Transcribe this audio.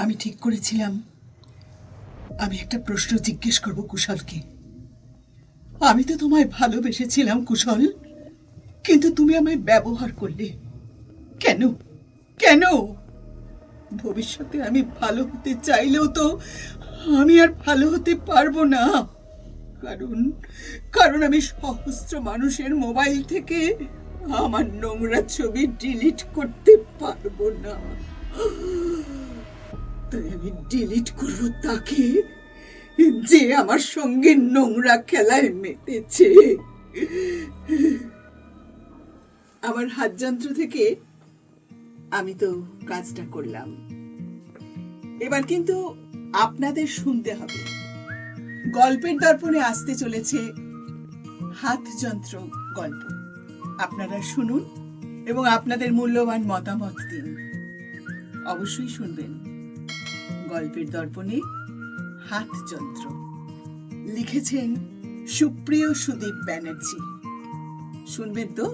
আমি ঠিক করেছিলাম আমি একটা প্রশ্ন জিজ্ঞেস করব কুশলকে। আমি তো তোমায় ভালোবেসেছিলাম কুশল, কিন্তু তুমি আমায় ব্যবহার করলে। কেন? কেন? ভবিষ্যতে আমি ভালো হতে চাইলেও তো আমি আর ভালো হতে পারবো না। কারণ কারণ আমি সহস্র মানুষের মোবাইল থেকে আমার নোংরা ছবি ডিলিট করতে পারবো না। তাই আমি ডিলিট করব তাকে যে আমার সঙ্গে নোংরা খেলায় মেতেছে। আমার হাত যন্ত্র থেকে আমি তো কাজটা করলাম, এবার কিন্তু আপনাদের শুনতে হবে। গল্পের দর্পণে আসতে চলেছে হাত যন্ত্র গল্প। আপনারা শুনুন এবং আপনাদের মূল্যবান মতামত দিন। অবশ্যই শুনবেন গল্পের দর্পণে হাত যন্ত্র। লিখেছেন সুপ্রিয় সুদীপ ব্যানার্জি। শুনবেন তো?